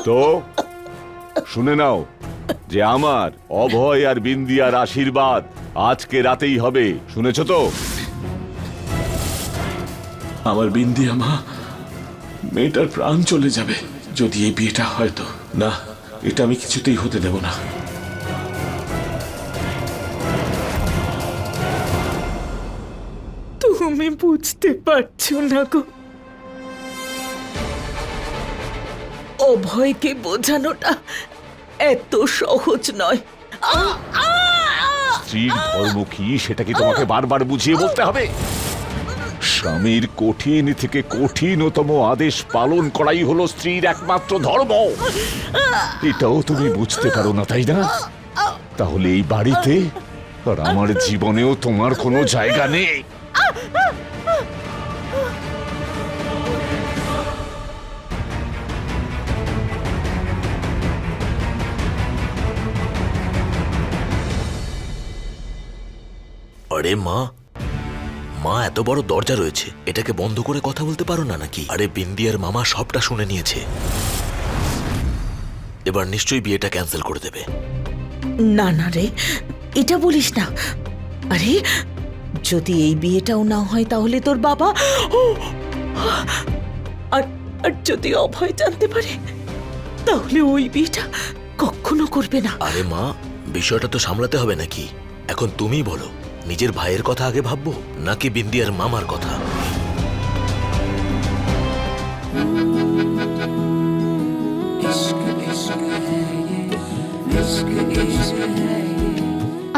তো শুনে নাও যে আমার অভয় আর বিন্দিয়ার আশীর্বাদ আজকে রাতেই হবে, শুনেছ তো? আমার বিন্দিয়া মা, মেয়েটার প্রাণ চলে যাবে যদি এই বিয়েটা হয়। তো না, এটা আমি কিছুতেই হতে দেব না। তুমি বুঝতে পারছো না গো, অভয়কে বোঝানোটা এত সহজ নয়। স্ত্রীর ধর্ম কি সেটা কি তোমাকে বারবার বুঝিয়ে বলতে হবে? স্বামীর কঠিন থেকে কঠিনতম আদেশ পালন করাই হলো স্ত্রীর একমাত্র ধর্ম। এটাও তুমি বুঝতে পারো না, তাই না? তাহলে এই বাড়িতে আর আমার জীবনেও তোমার কোনো জায়গা নেই। আরে মা, মা এত বড় দরজা রয়েছে, এটাকে বন্ধ করে কথা বলতে পারো না নাকি? আরে বিন্দিয়ার মামা সবটা শুনে নিয়েছে, এবার নিশ্চয়ই বিয়েটা ক্যান্সেল করে দেবে। না না রে, এটা বলিস না। আরে যদি এই বিয়েটাও না হয় তাহলে তোর বাবা আর আর যদি অভয় জানতে পারে তাহলে ওই বিয়েটা কখনো করবে না। আরে মা, বিষয়টা তো সামলাতে হবে নাকি? এখন তুমি বলো, নিজের ভাইয়ের কথা আগে ভাববো নাকি বিন্দিয়ার মামার কথা?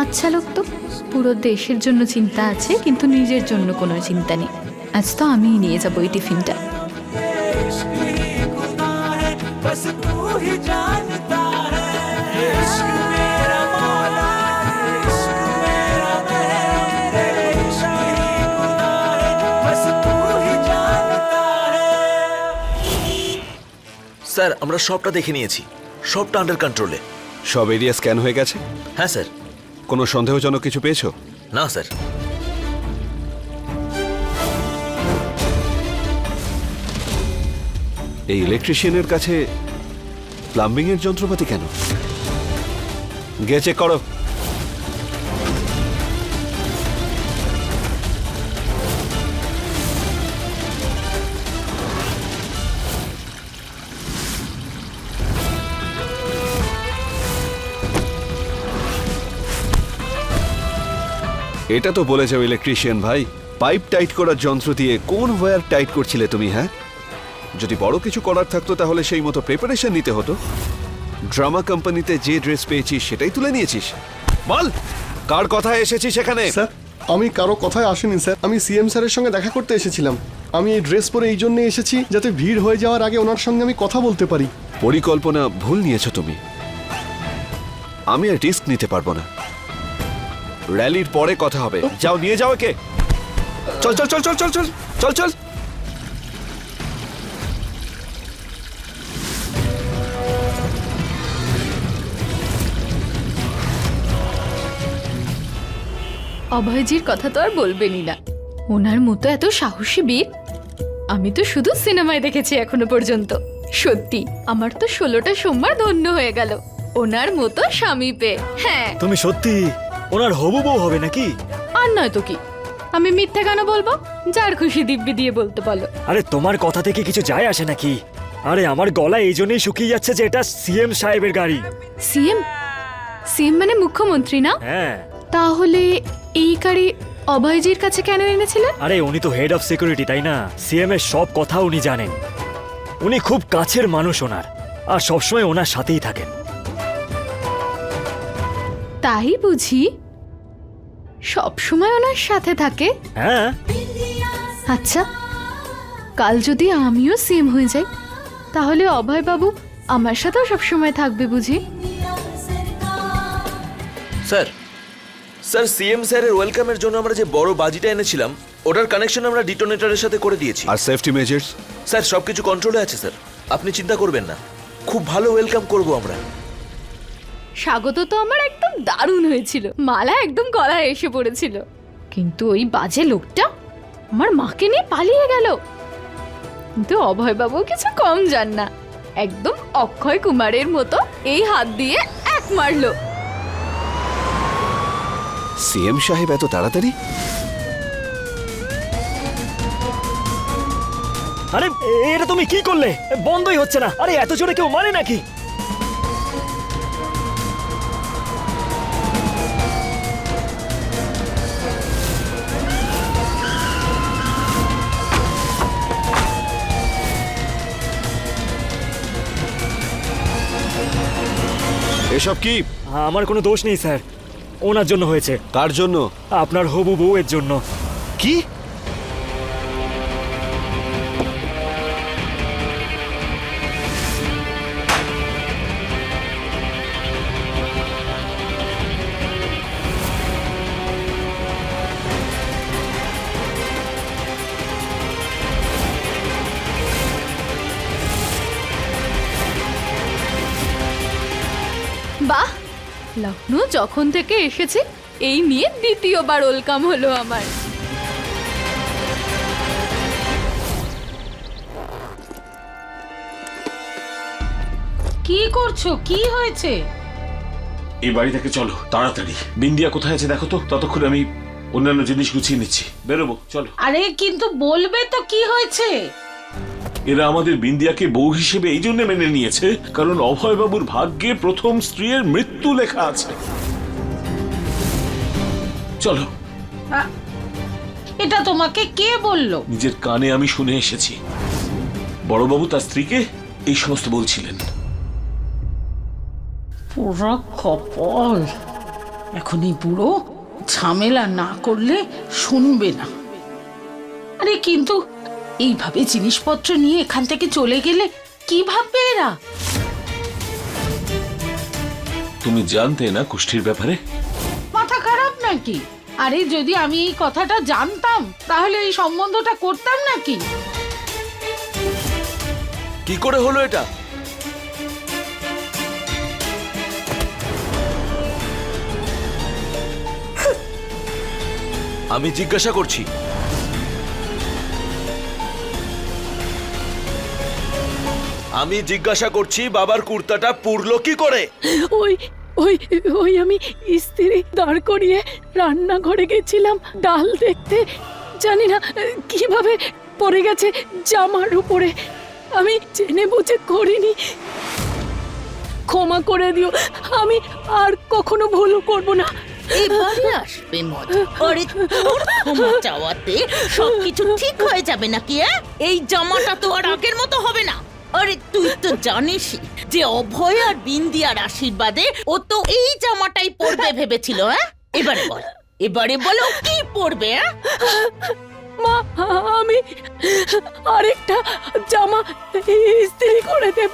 আচ্ছা লোক তো, পুরো দেশের জন্য চিন্তা আছে কিন্তু নিজের জন্য কোনো চিন্তা নেই। আজ তো আমিই নিয়ে যাবো এই টিফিনটা। স্যার, আমরা সবটা দেখে নিয়েছি, সবটা আন্ডার কন্ট্রোলে। সব এরিয়া স্ক্যান হয়ে গেছে? হ্যাঁ স্যার। কোনো সন্দেহজনক কিছু পেয়েছো? না স্যার। এই ইলেকট্রিশিয়ানের কাছে প্লাম্বিং এর যন্ত্রপাতি কেন? গিয়ে চেক করো। এটা তো বলে যাও ইলেকট্রিশিয়ান ভাই, পাইপ টাইট করার যন্ত্র দিয়ে কোন ওয়্যার টাইট করছিলে তুমি? হ্যাঁ, যদি বড় কিছু করার থাকতো তাহলে সেই মতো প্রিপারেশন নিতে হতো। ড্রামা কোম্পানিতে যে ড্রেস পেয়েছিস সেটাই তুলে নিয়েছিস। বল, কার কথায় এসেছিস সেখানে? স্যার, আমি কারো কথায় আসিনি স্যার, আমি সিএম স্যারের সঙ্গে দেখা করতে এসেছিলাম। আমি এই ড্রেস পরে এই জন্য এসেছি যাতে ভিড় হয়ে যাওয়ার আগে ওনার সঙ্গে আমি কথা বলতে পারি। পরিকল্পনা ভুল নিয়েছো তুমি। আমি আর রিস্ক নিতে পারবো না। র্যালির পরে কথা হবে। যাও, নিয়ে যাও একে। চল চল চল চল চল চল চল চল। অভয়জির কথা তো আর বলবেনই না, ওনার মতো এত সাহসী বীর আমি তো শুধু সিনেমায় দেখেছি এখনো পর্যন্ত। সত্যি আমার তো 16টা সোমবার ধন্য হয়ে গেল ওনার মতো স্বামী পেয়ে। হ্যাঁ, তুমি সত্যি ওনার হবু বউ হবে নাকি? আর নয় তো কি, আমি মিথ্যে কেন বলবো? যার খুশি দিব্যি দিয়ে বলতে বলো। আরে তোমার কথা থেকে কিছু যায় আসে নাকি? আরে আমার গলা এই জন্যই শুকিয়ে যাচ্ছে যে এটা সিএম সাহেবের গাড়ি। সিএম? সিএম মানে মুখ্যমন্ত্রী না? হ্যাঁ। তাহলে এই গাড়ি অভয়জির কাছে কেন এনেছিলেন? আরে উনি তো হেড অফ সিকিউরিটি, তাই না? সিএম এর সব কথা উনি জানেন। উনি খুব কাছের মানুষ ওনার, আর সবসময় ওনার সাথেই থাকেন। তাই বুঝি সব সময় ওনার সাথে থাকে? হ্যাঁ। আচ্ছা, কাল যদি আমিও সিএম হয়ে যাই তাহলে অভয় বাবু আমার সাথেও সব সময় থাকবে বুঝি? স্যার, স্যার সিএম স্যারের ওয়েলকামের জন্য আমরা যে বড় বাজিটা এনেছিলাম ওটার কানেকশন আমরা ডিটোনেটরের সাথে করে দিয়েছি। আর সেফটি মেজার্স? স্যার সবকিছু কন্ট্রোলে আছে স্যার, আপনি চিন্তা করবেন না, খুব ভালো ওয়েলকাম করব আমরা। স্বাগত তো আমার একদম দারুণ হয়েছিল, মালা একদম গলায় এসে পড়েছিল, কিন্তু ওই বাজে লোকটা আমার মাকে নিয়ে পালিয়ে গেল। কিন্তু অভয় বাবু কিছু কম যান না, একদম অক্ষয় কুমারের মতো এই হাত দিয়ে এক মারলো। সিএম সাহেব এত তাড়াতাড়ি? আরে এটা তুমি কি করলে? বন্ধই হচ্ছে না। আরে এত জোরে কেউ মারে নাকি? এসব কি? আমার কোনো দোষ নেই স্যার, ওনার জন্য হয়েছে। কার জন্য? আপনার হবু বউয়ের জন্য। কি? বাহ, লখনৌ যখন থেকে এসেছে এই নিয়ে দ্বিতীয়বার ওয়েলকাম হলো আমার। কি করছো? কি হয়েছে? এই বাড়ি থেকে চলো তাড়াতাড়ি। বিন্দিয়া কোথায় আছে দেখো তো, ততক্ষণ আমি অন্যান্য জিনিস গুছিয়ে নিচ্ছি। বেরোবো, চলো। আরে কিন্তু বলবে তো কি হয়েছে? এরা আমাদের বিন্দিয়াকে বউ হিসেবে এই জন্য মেনে নিয়েছে কারণ অভয়বাবুর ভাগ্যে প্রথম স্ত্রীর মৃত্যু লেখা আছে। চলো। এটা তোমাকে কে বললো? নিজের কানে আমি শুনে এসেছি। বড়বাবু তার স্ত্রীকে এই সমস্ত বলছিলেন। পুরো কপাল। এখন এই বুড়ো ঝামেলা না করলে শুনবে না। আরে কিন্তু এইভাবে জিনিসপত্র নিয়ে এখান থেকে চলে গেলে কি ভাববে এরা? তুমি জানতে না কুষ্ঠির ব্যাপারে? মাথা খারাপ নাকি? আরে যদি আমি এই কথাটা জানতাম তাহলে এই সম্বন্ধটা করতাম নাকি? কি করে হলো এটা? আমি জিজ্ঞাসা করছি। আমি জিজ্ঞাসা করছি বাবার কুর্তাটা পুড়লো কি করে? ওই ওই ওই আমি স্ত্রী দাঁড় করিয়ে রান্নাঘরে গেছিলাম ডাল দেখতে, জানি না কিভাবে পড়ে গেছে জামার উপরে। আমি জেনে বুঝে করিনি, ক্ষমা করে দিও। আমি আর কখনো ভুল করব না। এবারে আসবে মজা। আরে তোর ক্ষমা চাওয়াতে সবকিছু ঠিক হয়ে যাবে নাকি? এই জামাটা তো আর আগের মতো হবে না। আরে তুই তো জানিসই যে অভয় আর বিন্দিয়ার আশীর্বাদে ও তো এই জামাটাই পরবে ভেবেছিল। এবারে বলো কি পরবে? মা, আমি আরেকটা জামা ইস্ত্রি করে দেব।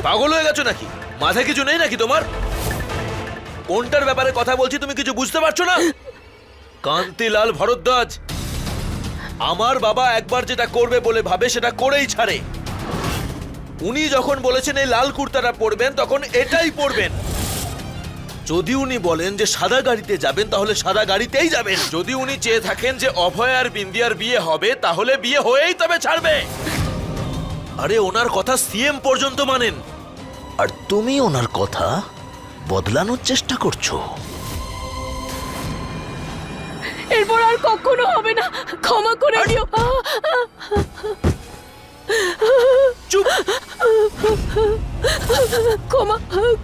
পাগল হয়ে গেছো নাকি? মাথায় কিছু নেই নাকি তোমার? কোনটার ব্যাপারে কথা বলছি তুমি কিছু বুঝতে পারছো না? কান্তিলাল ভরদ্বাজ, আমার বাবা একবার যেটা করবে বলে ভাবে সেটা করেই ছাড়ে। উনি যখন বলেছেন এই লাল কুর্তাটা পরবেন তখন এটাই পরবেন। যদি উনি বলেন যে সাদা গাড়িতে যাবেন তাহলে সাদা গাড়িতেই যাবেন। যদি উনি চেয়ে থাকেন যে অভয় আর বিন্দিয়ার বিয়ে হবে তাহলে বিয়ে হয়েই তবে ছাড়বে। আরে ওনার কথা সিএম পর্যন্ত মানেন, আর তুমি ওনার কথা বদলানোর চেষ্টা করছো। এরপর আর কখনো হবে না, ক্ষমা করে দিও। চুপ,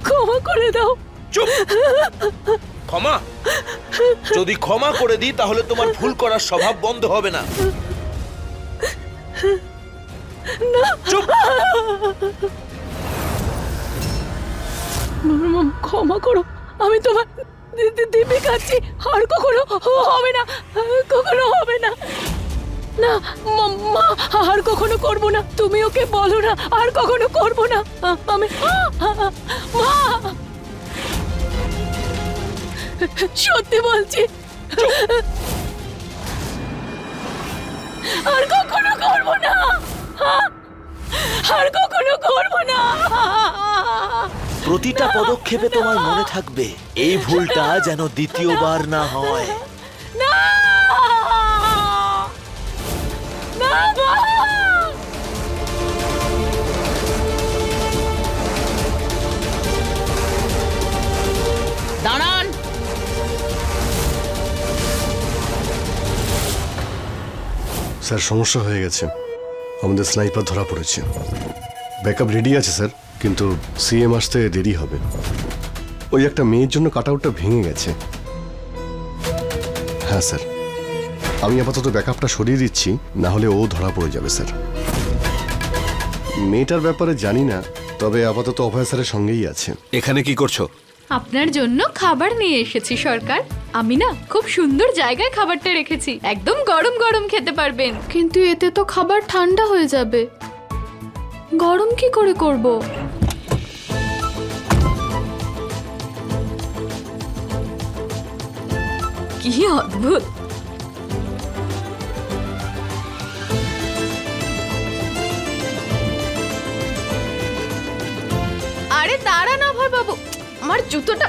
ক্ষমা করে দাও। চুপ। ক্ষমা? যদি ক্ষমা করে দিই তাহলে তোমার ভুল করার স্বভাব বন্ধ হবে না। চুপ। ক্ষমা করো, আমি তোমার দিব্যি খাচ্ছি। আর কখনো হবে না, কখনো হবে না। না মা, আর কখনো করব না। তুমি ওকে বলো না, আর কখনো করব না। আমি মা, সত্যি বলছি, আর কখনো করব না, আর কখনো করব না। প্রতিটা পদক্ষেপে তোমার মনে থাকবে এই ভুলটা যেন দ্বিতীয়বার না হয়। না, না, স্যার সমস্যা হয়ে গেছে, আমাদের স্নাইপার ধরা পড়েছে। ব্যাকআপ রেডি আছে স্যার, কিন্তু সিএম আসতে দেরি হবে। ওই একটা মেয়ের জন্য কাটআউটটা ভেঙে গেছে। হ্যাঁ স্যার, আমি আপাতত ব্যাকআপটা সরিয়ে দিচ্ছি, না হলে ও ধরা পড়ে যাবে স্যার। মেয়েটার ব্যাপারে জানি না, তবে আপাতত অভয় স্যারের সঙ্গেই আছে। এখানে কি করছো? আপনার জন্য খাবার নিয়ে এসেছি সরকার। আমি না খুব সুন্দর জায়গায় খাবারটা রেখেছি, একদম গরম গরম খেতে পারবেন। কিন্তু এতে তো খাবার ঠান্ডা হয়ে যাবে, গরম কি করে করব? কি অদ্ভুত! আরে দাঁড়া না ভয় বাবু, আমার জুতোটা।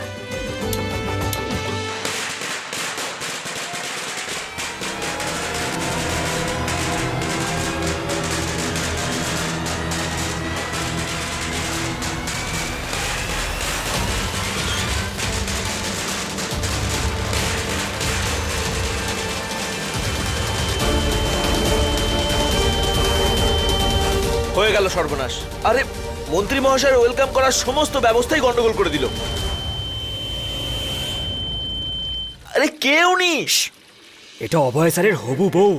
হয়ে গেল সর্বনাশ। আরে মন্ত্রী মহাশয়ের ওয়েলকাম করার সমস্ত ব্যবস্থাই গন্ডগোল করে দিল। আরে কে উনি? এটা অভয় স্যারের হবু বউ।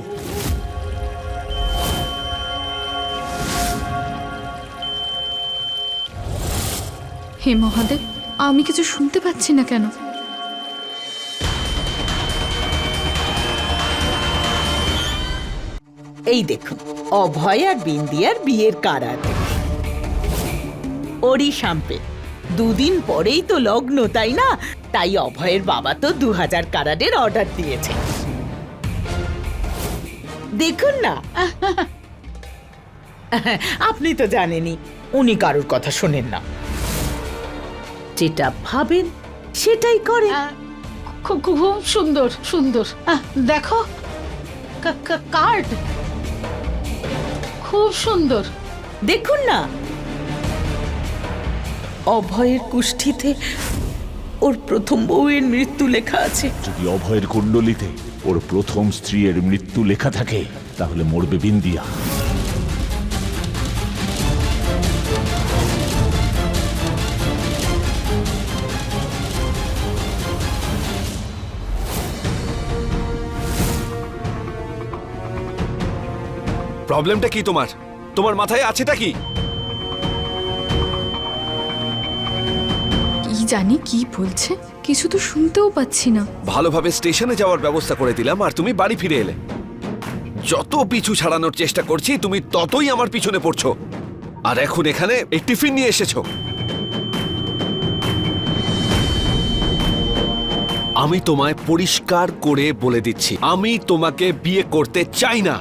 হে মহাদেব, আমি কিছু শুনতে পাচ্ছি না কেন? এই দেখুন, অভয় আর বিন্দিয়ার বিয়ের কার্ড। ওরই সাম্পে 2 দিন পরেই তো লগ্ন, তাই না? তাই অভয়ের বাবা তো 2000 কার্ডের অর্ডার দিয়েছে। দেখুন না। আপনি তো জানেনই, উনি কারোর কথা শোনেন না, যেটা ভাবেন সেটাই করে। খুব খুব সুন্দর সুন্দর। দেখো, কার্ড খুব সুন্দর। দেখুন না, অভয়ের কুষ্ঠিতে ওর প্রথম বউয়ের মৃত্যু লেখা আছে। যদি অভয়ের কুণ্ডলিতে ওর প্রথম স্ত্রীর মৃত্যু লেখা থাকে, তাহলে মরবে বিন্দিয়া। প্রবলেমটা কি তোমার? তোমার মাথায় আছেটা কি? কি জানি কি বলছে, কিছু তো শুনতেও পাচ্ছি না। ভালোভাবে স্টেশনে যাওয়ার ব্যবস্থা করে দিলাম আর তুমি বাড়ি ফিরে এলে। যত পিছু ছাড়ানোর চেষ্টা করছি তুমি ততই আমার পিছনে পড়ছো। আর এখন এখানে এই টিফিন নিয়ে এসেছো। আমি তোমায় পরিষ্কার করে বলে দিচ্ছি, আমি তোমাকে বিয়ে করতে চাই না।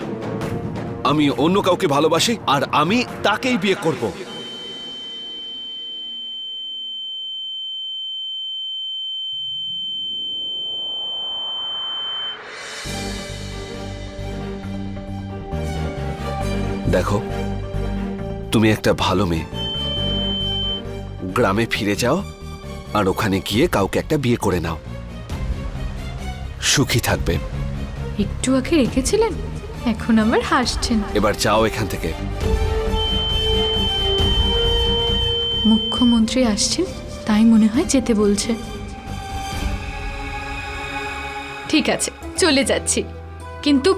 আমি অন্য কাউকে ভালোবাসি আর আমি তাকেই বিয়ে করব। দেখো, তুমি একটা ভালো মেয়ে, গ্রামে ফিরে যাও আর ওখানে গিয়ে কাউকে একটা বিয়ে করে নাও, সুখী থাকবে। একটু আগে রেখেছিলেন, এখন আবার হাসছেন। এবার যাও এখান থেকে। মুখ্যমন্ত্রী আসছেন, তাই মনে হয় যেতে বলছে। ঠিক আছে, চলে যাচ্ছি, কিন্তু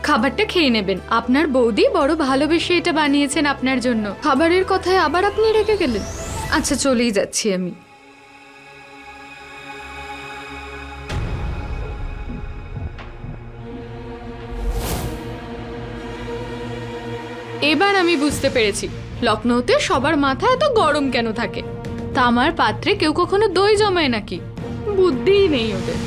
খাবারটা খেয়ে নেবেন। আপনার বৌদি বড় ভালোবেসে এটা বানিয়েছেন আপনার জন্য। খাবারের কথায় আবার আপনি রেখে গেলেন। আচ্ছা, চলেই যাচ্ছি আমি। এবার আমি বুঝতে পেরেছি লখনৌতে সবার মাথা এত গরম কেন থাকে। তামার পাত্রে কেউ কখনো দই জমায় নাকি? বুদ্ধিই নেই ওদের।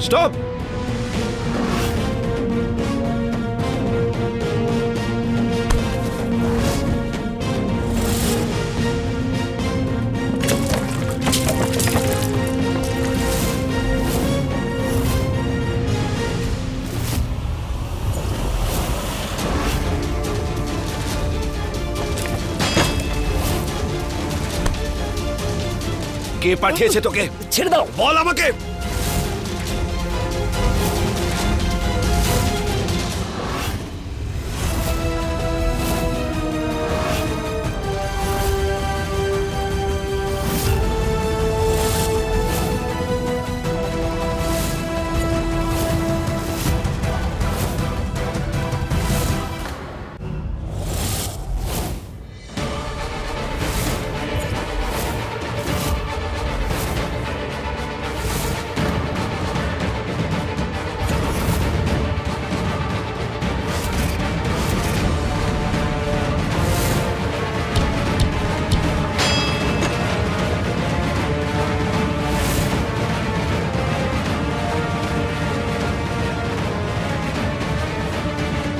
স্টপ! কে পাঠিয়েছে তোকে? ছেড়ে দাও। বল আমাকে।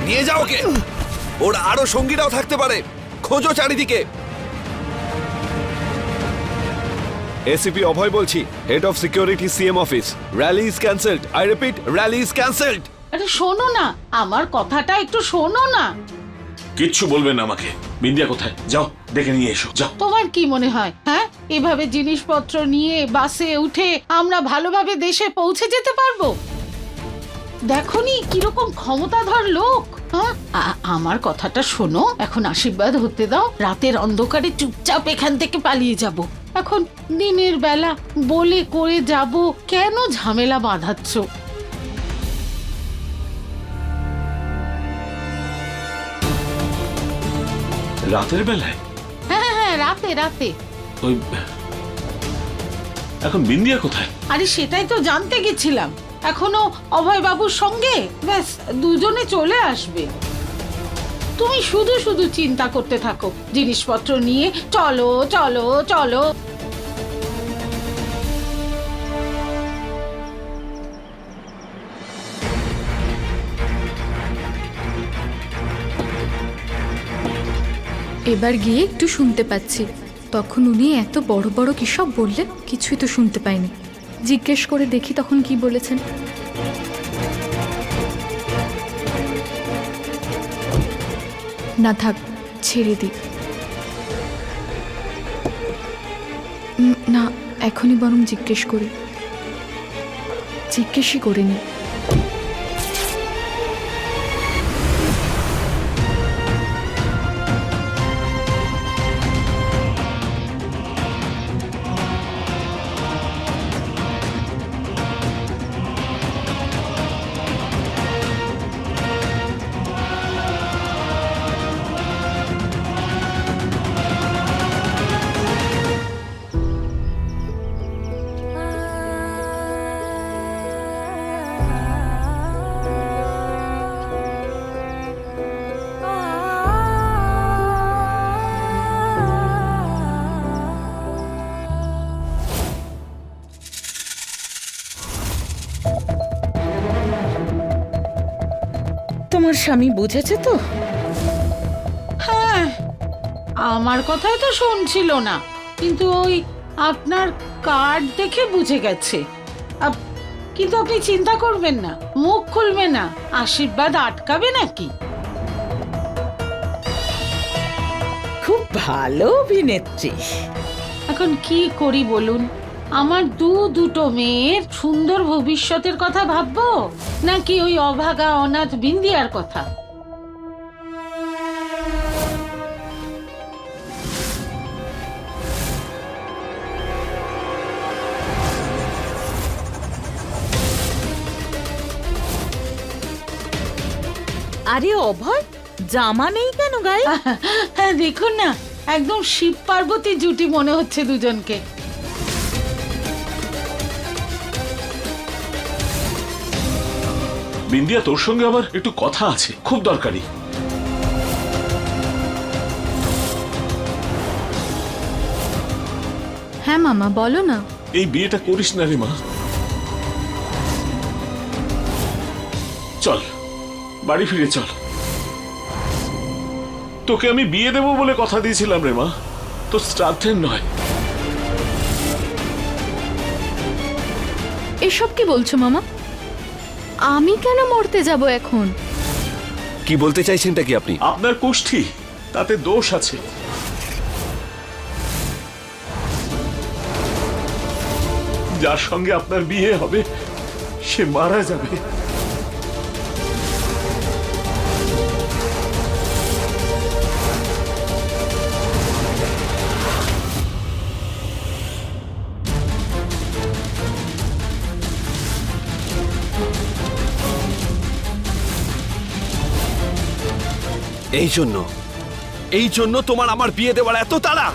নিয়ে যাও ওকে। ওর আরো সঙ্গীরাও থাকতে পারে, খোঁজো চারিদিকে। এসিপি অভয় বলছি, head of security CM office. Rally is cancelled. I repeat, rally is cancelled. আরে শোনো না, আমার কথাটা একটু শোনো না। কিচ্ছু বলবেন না আমাকে। বিন্দিয়া কোথায়? যাও দেখে নিয়ে এসো, যাও। তোমার কি মনে হয় হ্যাঁ, এভাবে জিনিসপত্র নিয়ে বাসে উঠে আমরা ভালোভাবে দেশে পৌঁছে যেতে পারবো? দেখোনি কিরকম ক্ষমতাধর লোক। হ্যাঁ, আমার কথাটা শোনো, এখন আশীর্বাদ হতে দাও। রাতের অন্ধকারে চুপচাপ এখান থেকে পালিয়ে যাব। এখন দিনের বেলা বলে করে যাব, কেন ঝামেলা বাঁধাচ্ছ? রাতের বেলায়? হ্যাঁ হ্যাঁ, রাতে রাতে। ওই এখন বিন্দিয়া কোথায়? আরে সেটাই তো জানতে গেছিলাম। এখনো অভয় বাবুর সঙ্গে, ব্যাস দুজনে চলে আসবে। তুমি শুধু শুধু চিন্তা করতে থাকো জিনিসপত্র নিয়ে। চলো চলো চলো। এবার গিয়ে একটু শুনতে পাচ্ছি। তখন উনি এত বড় বড় কি সব বললেন, কিছুই তো শুনতে পাইনি। জিজ্ঞেস করে দেখি তখন কি বলেছেন। না থাক, ছেড়ে দিই। না, এখনই বরং জিজ্ঞেসই করিনি। তোমার স্বামী বুঝেছে তো? হ্যাঁ, আমার কথাই তো শুনছিল না, কিন্তু ওই আপনার কার্ড দেখে বুঝে গেছে। কিন্তু আপনি চিন্তা করবেন না, মুখ খুলবে না। আশীর্বাদ আটকাবে নাকি? খুব ভালো অভিনেত্রী। এখন কি করি বলুন? আমার দুটো মেয়ের সুন্দর ভবিষ্যতের কথা ভাববো, নাকি ওই অভাগা অনাথ বিন্দিয়ার কথা? আরে অভয়, জামা নেই কেন গায়ে? হ্যাঁ দেখুন না, একদম শিব পার্বতী জুটি মনে হচ্ছে দুজনকে। বিন্দিয়া, তোর সঙ্গে আমার একটু কথা আছে, খুব দরকারি। হ্যাঁ মামা, বলো না। এই বিয়েটা করিস না রে মা। চল বাড়ি ফিরে চল। তোকে আমি বিয়ে দেবো বলে কথা দিয়েছিলাম রে মা, তো শ্রাদ্ধের নয়। এসব কি বলছো মামা? আমি কেন মরতে যাব এখন? কি বলতে চাইছেনটা কি আপনি? আপনার কুষ্ঠি, তাতে দোষ আছে। যার সঙ্গে আপনার বিয়ে হবে সে মারা যাবে। এই জন্য তোমার আমার বিয়ে দেওয়ার এত তাড়া,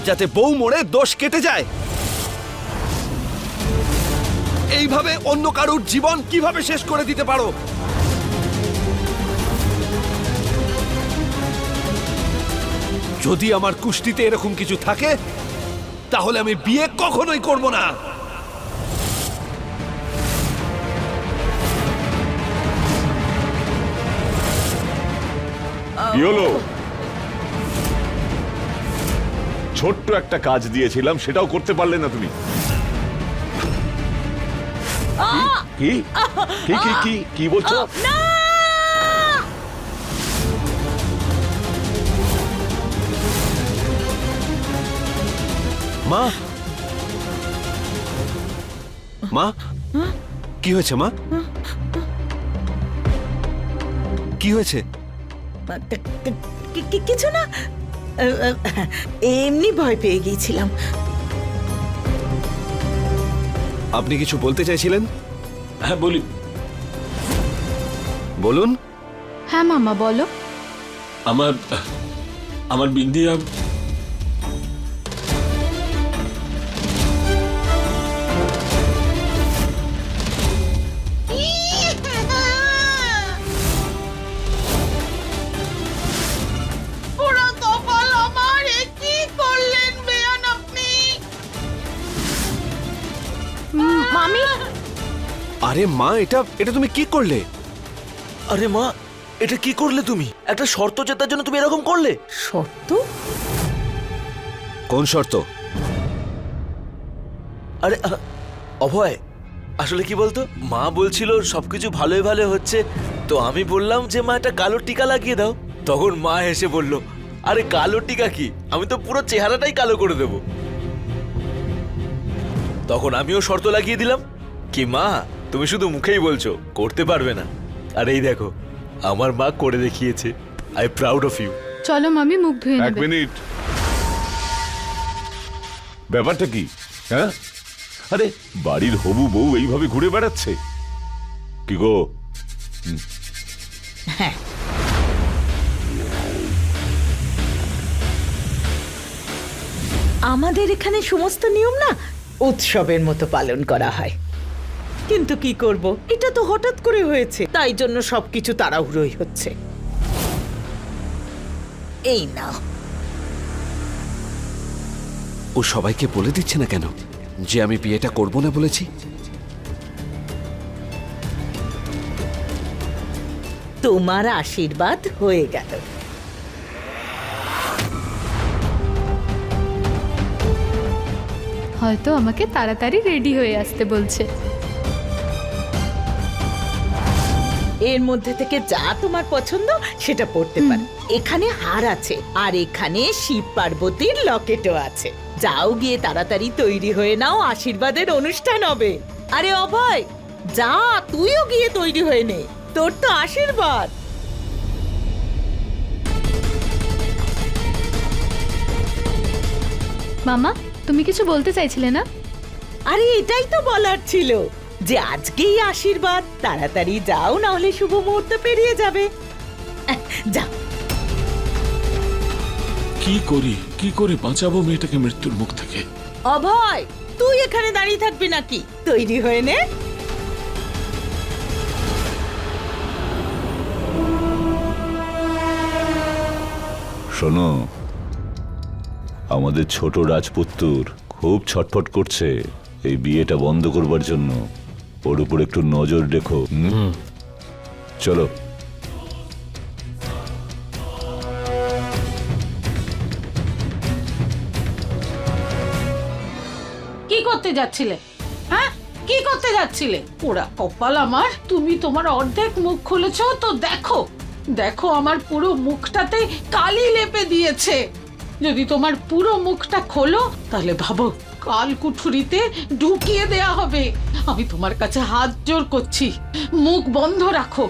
যাতে বউ মরে দোষ কেটে যায়। এইভাবে অন্য কারুর জীবন কিভাবে শেষ করে দিতে পারো? যদি আমার কুষ্টিতে এরকম কিছু থাকে তাহলে আমি বিয়ে কখনোই করব না। কি হলো? ছোট্ট একটা কাজ দিয়েছিলাম, সেটাও করতে পারলে না তুমি। কি কি কি কি কি বলছো? মা, মা, কি হয়েছে মা? কি হয়েছে? কিছু না, এমনি ভয় পেয়ে গিয়েছিলাম। আপনি কিছু বলতে চাইছিলেন? হ্যাঁ বলি। বলুন। হ্যাঁ মামা বলো। আমার বিন্দিয়া মামি, আরে মা, এটা তুমি কি করলে? আরে মা, এটা কি করলে তুমি? একটা শর্ত জেতার জন্য তুমি এরকম করলে? শর্ত? কোন শর্ত? আরে অভয়, আসলে কি বলতো, মা বলছিল সবকিছু ভালোই ভালো হচ্ছে, তো আমি বললাম যে মা একটা কালো টিকা লাগিয়ে দাও। তখন মা হেসে বলল, আরে কালো টিকা কি, আমি তো পুরো চেহারাটাই কালো করে দেব। তখন আমিও শর্ত লাগিয়ে দিলাম কি মা, তুমি শুধু মুখেই বলছো, করতে পারবে না। আর এই দেখো, আমার মা করে দেখিয়েছে। I proud of you. চলো মামি, মুখ ধুয়ে এক নেবে। মিনিট, ব্যাপারটা কি? হ্যাঁ, আরে বাড়ির হবু বউ এইভাবে ঘুরে বেড়াচ্ছে কি গো? হ্যাঁ, আমাদের এখানে সমস্ত নিয়ম না উৎসবের মতো পালন করা হয়, কিন্তু কি করব, এটা তো হঠাৎ করে হয়েছে, তাই জন্য সবকিছু তাড়াহুড়োই হচ্ছে। এই নাও। ও সবাইকে বলে দিচ্ছে না কেন যে আমি বিয়েটা করব না বলেছি? তোমার আশীর্বাদ হয়ে গেল। হয়তো আমাকে তাড়াতাড়ি রেডি হয়ে আসতে বলছে। এর মধ্যে থেকে যা তোমার পছন্দ সেটা পড়তে পারো। এখানে হার আছে, আর এখানে শিব পার্বতীর লকেটও আছে। যাও, গিয়ে তাড়াতাড়ি তৈরি হয়ে নাও, আশীর্বাদের অনুষ্ঠান হবে। আরে অভয়, যা, তুইও গিয়ে তৈরি হয়ে নে, তোর তো আশীর্বাদ। মামা, তুমি কিছু বলতে চাইছিলে না? আরে এটাই তো বলার ছিল, যে আজকেই আশীর্বাদ, তাড়াতাড়ি যাও, না হলে শুভ মুহূর্ত পেরিয়ে যাবে। যাও। কি করে বাঁচাবো মেয়েটাকে মৃত্যুর মুখ থেকে? অভয়, তুই এখানে দাঁড়িয়ে থাকবি নাকি? তৈরি হয়ে নে। শোনো, আমাদের ছোট রাজপুত্তুর খুব ছটফট করছে এই বিয়েটা বন্ধ করবার জন্য। ওর উপর একটু নজর রেখো। চলো। কি করতে যাচ্ছিলে? হ্যাঁ, কি করতে যাচ্ছিলে? ওরা কপাল আমার, তুমি তোমার অর্ধেক মুখ খুলেছো তো দেখো, দেখো আমার পুরো মুখটাতে কালি লেপে দিয়েছে। যদি তোমার পুরো মুখটা খোলো তাহলে ভাবো কালকুঠুরিতে ঢুকিয়ে দেয়া হবে। আমি তোমার কাছে হাত জোর করছি, মুখ বন্ধ রাখো।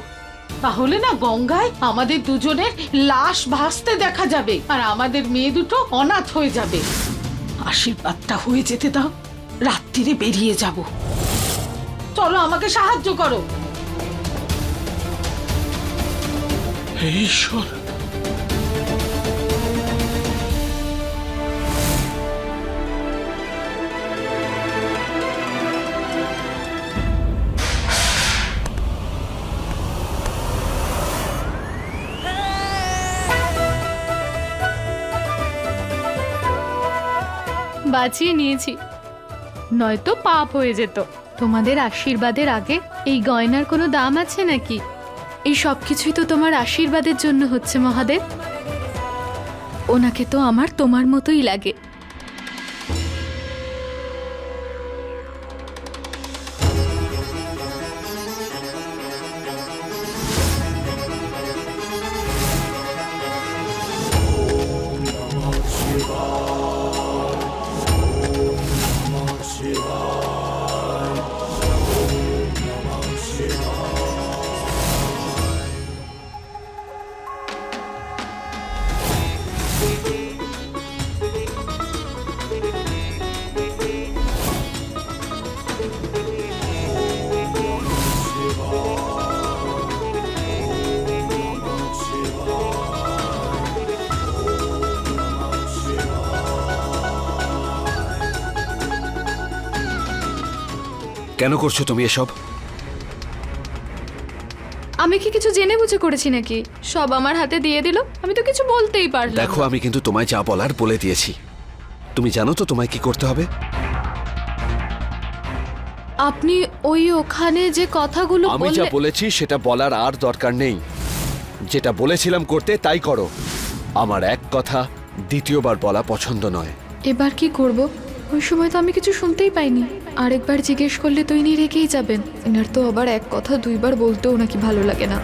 তাহলে না গঙ্গায় আমাদের দুজনের লাশ ভাসতে দেখা যাবে, আর আমাদের মেয়ে দুটো অনাথ হয়ে যাবে। আশীর্বাদটা হয়ে যেতে দাও, রাত্রিরে বেরিয়ে যাব। চলো, আমাকে সাহায্য করো। হে ঈশ্বর, বাঁচিয়ে নিয়েছি, নয়তো পাপ হয়ে যেত। তোমাদের আশীর্বাদের আগে এই গয়নার কোনো দাম আছে নাকি? এই সব কিছুই তো তোমার আশীর্বাদের জন্য হচ্ছে মহাদেব। ওনাকে তো আমার তোমার মতোই লাগে। কেন করছো তুমি এসব? আমি কি কিছু জেনে বুঝে করেছি নাকি? সব আমার হাতে দিয়ে দিল, আমি তো কিছু বলতেই পারলাম না। দেখো, আমি কিন্তু তোমায় যা বলার বলে দিয়েছি। তুমি জানো তো তোমায় কি করতে হবে? আপনি ওখানে যে কথাগুলো আমি যা বলেছি সেটা বলার আর দরকার নেই। যেটা বলেছিলাম করতে তাই করো। আমার এক কথা দ্বিতীয়বার বলা পছন্দ নয়। এবার কি করব? ওই সময় তো আমি কিছু শুনতেই পাইনি। আরেকবার জিজ্ঞেস করলে তো ইনি রেখেই যাবেন। এনার তো আবার এক কথা দুইবার বলতেও নাকি ভালো লাগে না।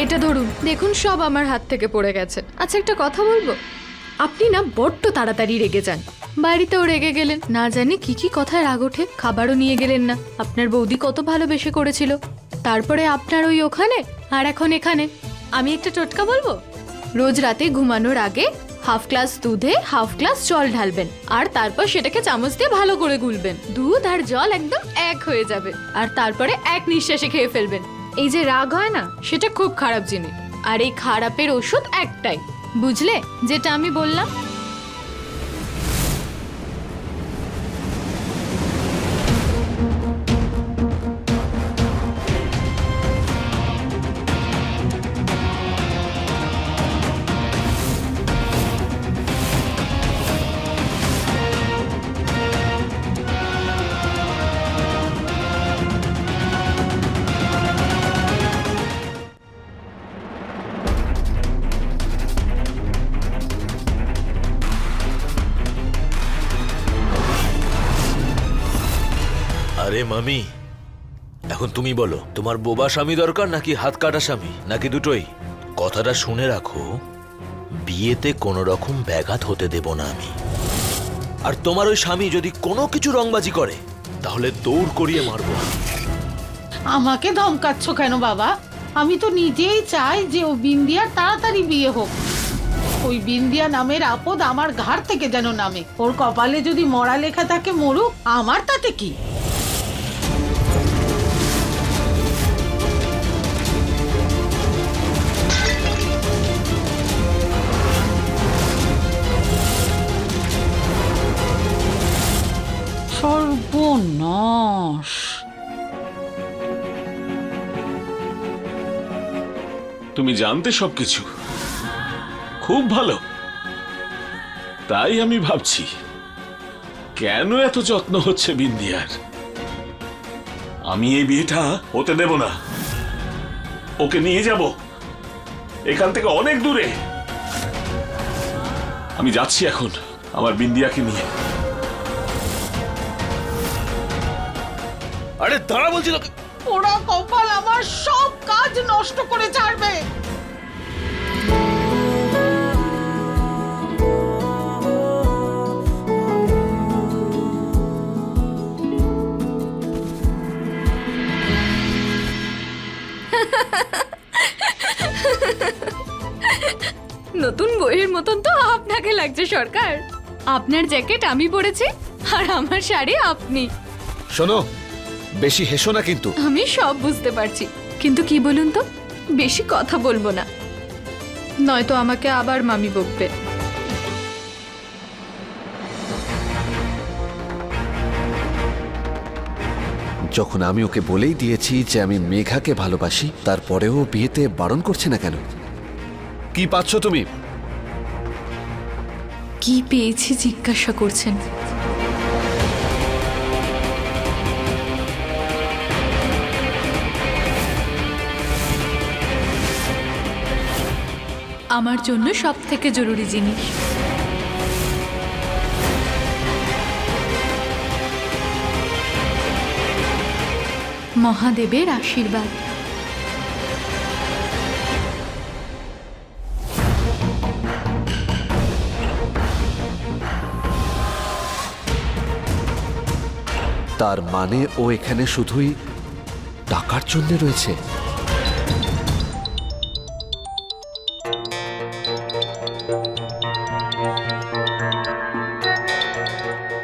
এটা ধরুন, দেখুন সব আমার হাত থেকে পড়ে গেছে। আচ্ছা, একটা কথা বলবো, আপনি না বড্ড তাড়াতাড়ি রেগে যান। বাড়িতেও রেগে গেলেন, না জানি কি কি কথায় রাগ ওঠে। খাবারও নিয়ে গেলেন না। আপনার বৌদি কত ভালোবেসে করেছিল, তারপরে আপনার ওখানে আর এখন এখানে। আমি একটা টোটকা বলবো, রোজ রাতে ঘুমানোর আগে হাফ গ্লাস দুধে হাফ গ্লাস জল ঢালবেন, আর তারপর সেটাকে চামচ দিয়ে ভালো করে গুলবেন। দুধ আর জল একদম এক হয়ে যাবে, আর তারপরে এক নিঃশ্বাসে খেয়ে ফেলবেন। এই যে রাগ হয় না, সেটা খুব খারাপ জিনিস, আর এই খারাপের ওষুধ একটাই, বুঝলে যেটা আমি বললাম? আরে মামি, এখন তুমি বলো, তোমার বোবা স্বামী দরকার নাকি হাত কাটা স্বামী, নাকি দুটোই? কথাটা শুনে রাখো, বিয়েতে কোনো রকম ব্যাঘাত হতে দেব না আমি। আর তোমার ওই স্বামী যদি কোনো কিছু রংবাজি করে, তাহলে দৌড় করিয়ে মারবো। আমাকে ধমকাচ্ছ কেন বাবা? আমি তো নিজেই চাই যে ও বিন্দিয়ার তাড়াতাড়ি বিয়ে হোক। ওই বিন্দিয়া নামের আপদ আমার ঘাড় থেকে যেন নামে। ওর কপালে যদি মরা লেখা থাকে মরুক, আমার তাতে কি? সর্বনাশ! তুমি জানতে সবকিছু খুব ভালো। তাই আমি ভাবছি কেন এত যত্ন হচ্ছে বিন্দিয়ার। আমি এই বিয়েটা হতে দেব না। ওকে নিয়ে যাব এখান থেকে অনেক দূরে। আমি যাচ্ছি এখন আমার বিন্দিয়াকে নিয়ে। আরে দাঁড়া বলছি তোকে। ওরা কপাল আমার সব কাজ নষ্ট করে ছাড়বে। মতন তো আপনাকে লাগছে সরকার। আপনার জ্যাকেট আমি পরেছি আর আমার শাড়ি আপনি। শোনো, বেশি হেসো না কিন্তু। আমি সব বুঝতে পারছি, কিন্তু কি বলুন তো, বেশি কথা বলবো না, নয়তো আমাকে আবার মামি বকবে। যখন আমি ওকে বলেই দিয়েছি যে আমি মেঘাকে ভালোবাসি, তারপরেও বিয়েতে বারণ করছে না কেন? কি পাচ্ছ তুমি? কি পেয়েছি জিজ্ঞাসা করছেন? আমার জন্য সব থেকে জরুরি জিনিস। মহাদেবের আশীর্বাদ। তার মানে ও এখানে শুধুই টাকার জন্য রয়েছে?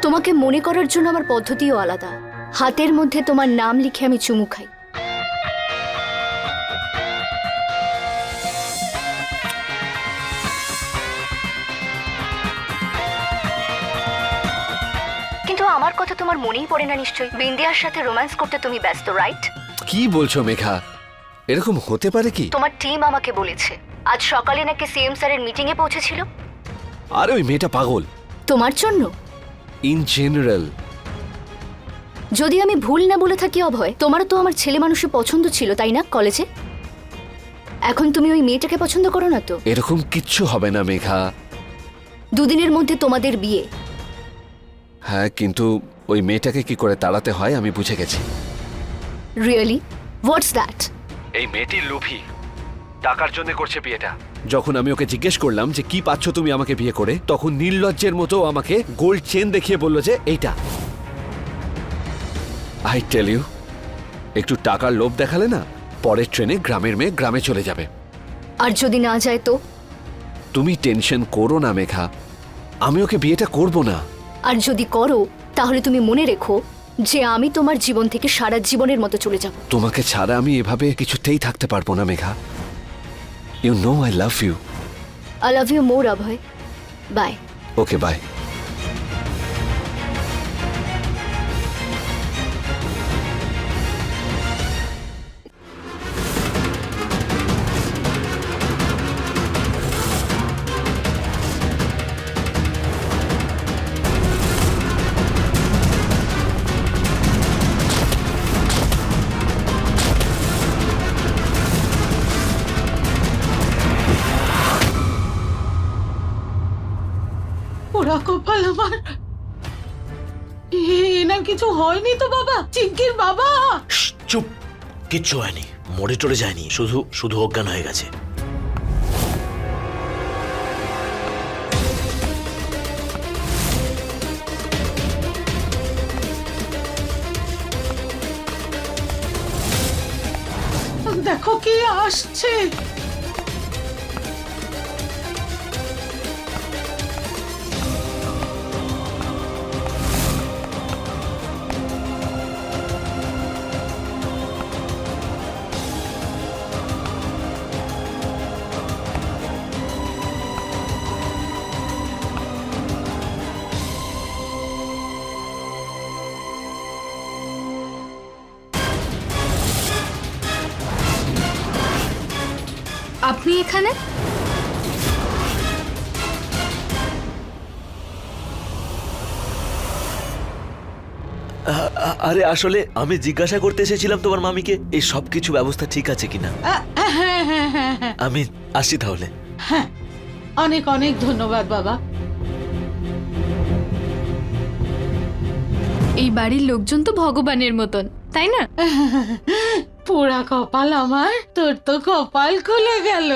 তোমাকে মনে করার জন্য আমার পদ্ধতিও আলাদা। হাতের মধ্যে তোমার নাম লিখে আমি চুমু খাই। কিন্তু আমার কথা তোমার মনেই পড়ে না নিশ্চয়ই। বিন্দিয়ার সাথে রোম্যান্স করতে তুমি ব্যস্ত, রাইট? কি বলছো মেঘা? এরকম হতে পারে কি? তোমার টিম আমাকে বলেছে আজ সকালে নাকি সিএম স্যারের মিটিং এ পৌঁছেছিল। আরে ওই মেয়েটা পাগল। তোমার জন্য? In general. যদি আমি ভুল না বলে থাকি অভয়, তোমারও তো আমার ছেলে মানুষের পছন্দ ছিল, তাই না, কলেজে? এখন তুমি ওই মেয়েটাকে পছন্দ করো না তো? এরকম কিচ্ছু হবে না মেঘা। দুদিনের মধ্যে তোমাদের বিয়ে। হ্যাঁ, কিন্তু ওই মেয়েটাকে কি করে তাড়াতে হয় আমি বুঝে গেছি। রিয়েলি? What's that? এই মেয়েটি লোভী, টাকার জন্য করছে বিয়েটা। যখন আমি ওকে জিজ্ঞেস করলাম যে কি পাচ্ছ তুমি আমাকে বিয়ে করে, তখন নির্লজ্জের মতো আমাকে গোল্ড চেন দেখিয়ে বলল যে এইটা। আই টেল ইউ, একটু টাকার লোভ দেখালে না, পরের ট্রেনে গ্রামের মেয়ে গ্রামে চলে যাবে। আর যদি না যায় তো? তুমি টেনশন করো না মেঘা, আমি ওকে বিয়েটা করব না। আর যদি করো, তাহলে তুমি মনে রেখো যে আমি তোমার জীবন থেকে সারা জীবনের মতো চলে যাব। তোমাকে ছাড়া আমি এভাবে কিছুতেই থাকতে পারবো না Megha. You know I love you. I love you more Abhay. Bye. Okay bye. ওরা কপাল আমার। এনার কিছু হয়নি তো বাবা? চিঙ্কির বাবা? চুপ, কিচ্ছু হয়নি, মরে টরে যায়নি, শুধু শুধু অজ্ঞান হয়ে গেছে। দেখো কি আসছে। আপনি এখানে? আরে আসলে আমি জিজ্ঞাসা করতে এসেছিলাম তোমার মামিকে এই সব কিছু ব্যবস্থা ঠিক আছে কিনা। হ্যাঁ হ্যাঁ হ্যাঁ হ্যাঁ। আমি আসছি তাহলে। হ্যাঁ, অনেক অনেক ধন্যবাদ বাবা। এই বাড়ির লোকজন তো ভগবানের মতন, তাই না? পোড়া কপাল আমার, তোর তো কপাল খুলে গেল।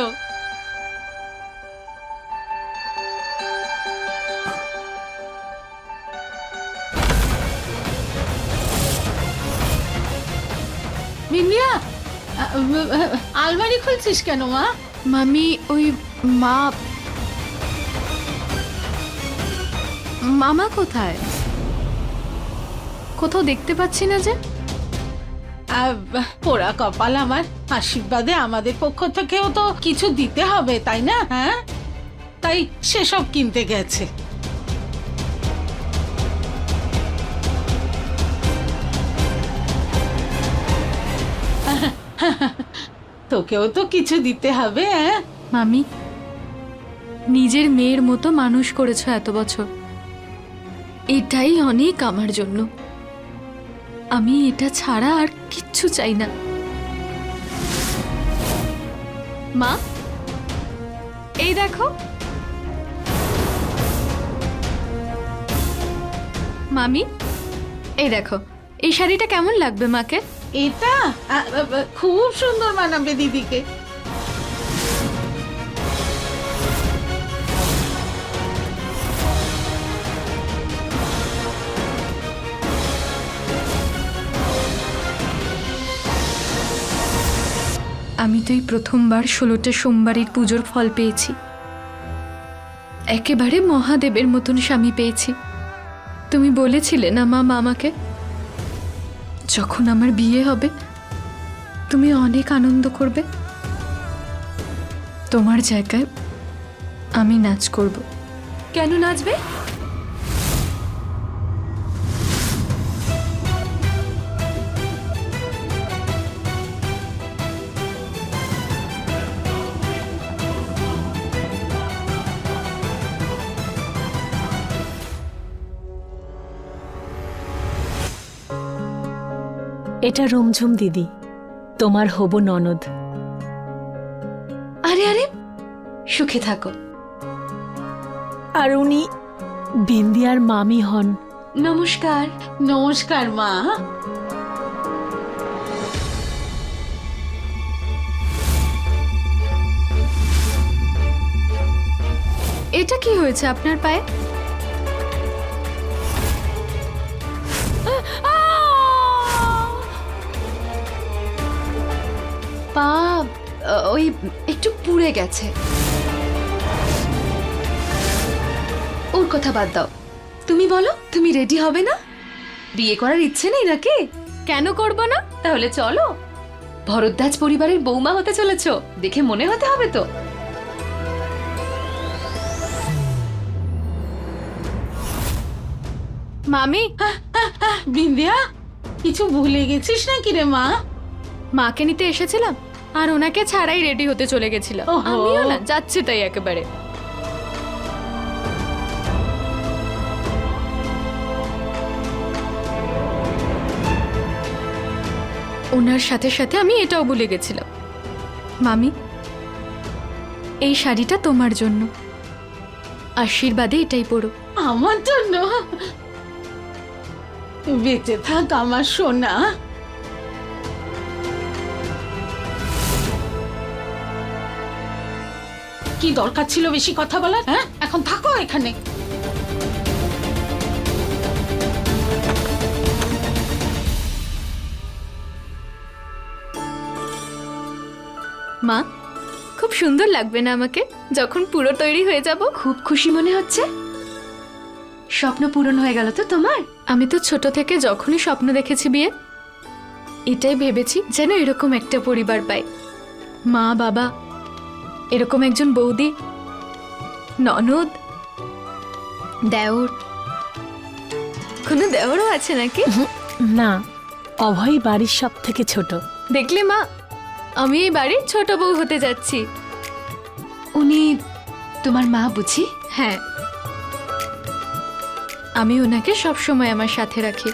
বিন্দিয়া, আলমারি খুলছিস কেন মা? মামি, ওই মা মামা কোথায়? কোথাও দেখতে পাচ্ছি না যে। পোড়া কপাল আমার, আশীর্বাদে আমাদের পক্ষ থেকেও তো কিছু দিতে হবে তাই না? হ্যাঁ, তাই সেসব কিনতে গেছে। তোকেও তো কিছু দিতে হবে। হ্যাঁ মামি, নিজের মেয়ের মতো মানুষ করেছো এত বছর, এটাই অনেক আমার জন্য। আমি এটা ছাড়া আর কিচ্ছু চাই না। মা, এই দেখো। মামি, এই দেখো, এই শাড়িটা কেমন লাগবে মাকে? এটা খুব সুন্দর মানাবে দিদিকে। আমি তো এই প্রথমবার 16টা সোমবারের পুজোর ফল পেয়েছি। একেবারে মহাদেবের মতন স্বামী পেয়েছি। তুমি বলেছিলে না মা মামাকে, যখন আমার বিয়ে হবে তুমি অনেক আনন্দ করবে। তোমার জায়গায় আমি নাচ করব। কেন নাচবে? এটা রুমঝুম দিদি, তোমার হবু ননদ। আরে আরে, সুখে থাকো। আর উনি বিন্দিয়ার মামি হন। নমস্কার। নমস্কার মা। এটা কি হয়েছে আপনার পায়ে? পা ওই একটু পুড়ে গেছে। ওর কথা বাদ দাও, তুমি বলো, তুমি রেডি হবে না? বিয়ে করার ইচ্ছে নেই নাকি? কেন করব না? তাহলে চলো, ভরদ্বাজ পরিবারের বৌমা হতে চলেছো, দেখে মনে হতে হবে তো। মামি, বিন্দিয়া, কিছু ভুলে গেছিস নাকি রে মা? মাকে নিতে এসেছিলাম আর ওনাকে ছাড়াই রেডি হতে চলে গেছিলাম। ওহো। আমিও না যাচ্ছি তাই একেবারে। ওনার সাথে সাথে আমি এটাও ভুলে গেছিলাম। মামি, এই শাড়িটা তোমার জন্য, আশীর্বাদে এটাই পরো। আমার জন্য? বেঁচে থাক আমার সোনা। কি দরকার ছিল বেশি কথা বলার? হ্যাঁ, এখন থাকো এখানে। মা, খুব সুন্দর লাগবে না আমাকে যখন পুরো তৈরি হয়ে যাব? খুব খুশি মনে হচ্ছে। স্বপ্ন পূরণ হয়ে গেল তো তোমার? আমি তো ছোট থেকে যখনই স্বপ্ন দেখেছি বিয়ে, এটাই ভেবেছি যেন এরকম একটা পরিবার পাই। মা বাবা, এরকম একজন বৌদি, ননদ, দেওর। কোনো দেওরও আছে নাকি? না, অভয় বাড়ির সব থেকে ছোট। দেখলে মা, আমি এই বাড়ির ছোট বউ হতে যাচ্ছি। উনি তোমার মা বুঝি? হ্যাঁ, আমি ওনাকে সবসময় আমার সাথে রাখি।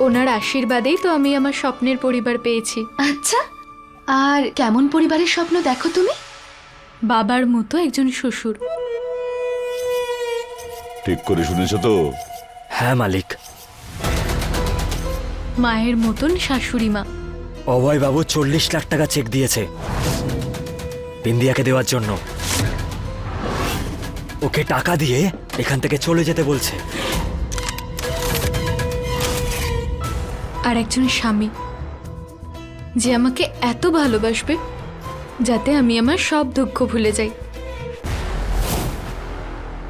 ওনার আশীর্বাদেই তো আমি আমার স্বপ্নের পরিবার পেয়েছি। আচ্ছা, আর কেমন পরিবারের স্বপ্ন দেখো তুমি? বাবার মতো একজন শ্বশুর। ঠিক করে শুনেছ তো? হ্যাঁ মালিক। মায়ের মতন শাশুড়ি মা। অভয় বাবু 40 লাখ টাকা চেক দিয়েছে বিন্দিয়াকে দেওয়ার জন্য। ওকে টাকা দিয়ে এখান থেকে চলে যেতে বলছে। আর একজন স্বামী যে আমাকে এত ভালোবাসবে যাতে আমি আমার সব দুঃখ ভুলে যাই।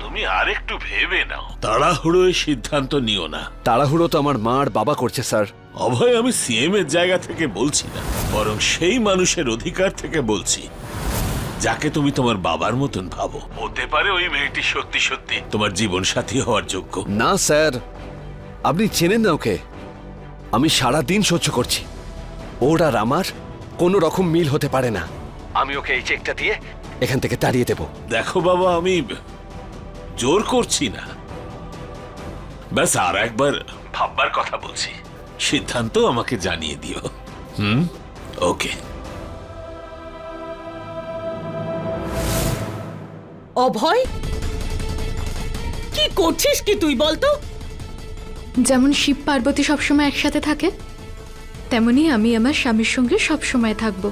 তুমি আরেকটু ভেবে নাও, তাড়াহুড়োয় সিদ্ধান্ত নিও না। তাড়াহুড়ো তো আমার মা আর বাবা করছে স্যার। অভয়, আমি সিএম এর জায়গা থেকে বলছি না, বরং সেই মানুষের অধিকার থেকে বলছি যাকে তুমি তোমার বাবার মতন ভাবো। হতে পারে ওই মেয়েটি সত্যি সত্যি তোমার জীবন সাথী হওয়ার যোগ্য। না স্যার, আপনি চেনেন না ওকে। আমি সারা দিন সহ্য করছি, ওর আর আমার কোনো রকম মিল হতে পারে না। আমি ওকে এই চেকটা দিয়ে এখান থেকে তাড়িয়ে দেব। দেখো বাবা, আমি জোর করছি না, ব্যাস আর একবার ভাববার কথা বলছি। সিদ্ধান্ত আমাকে জানিয়ে দিও। ওকে। অভয়, কি করছিস কি তুই বলতো? যেমন শিব পার্বতী সবসময় একসাথে থাকে, তেমনি আমি আমার স্বামীর সঙ্গে সবসময় থাকব,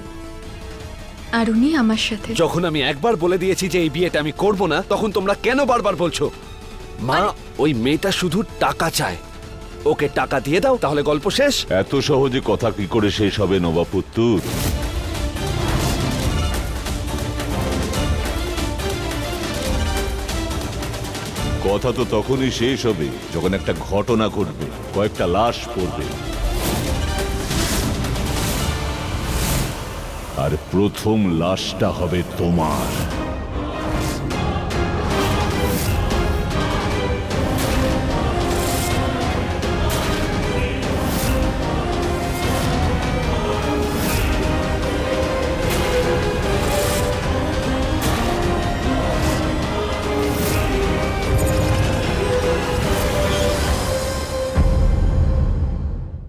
আর উনি আমার সাথে। যখন আমি একবার বলে দিয়েছি যে এই বিয়েটা আমি করব না, তখন তোমরা কেন বারবার বলছো? মা, ওই মেয়েটা শুধু টাকা চায়, ওকে টাকা দিয়ে দাও তাহলে গল্প শেষ। এত সহজে কথা কি করে শেষ হবে নবাবপুত্তুর? কথা তো তখনই শেষ হবে যখন একটা ঘটনা ঘটবে, কয়েকটা লাশ পড়বে, আর প্রথম লাশটা হবে তোমার।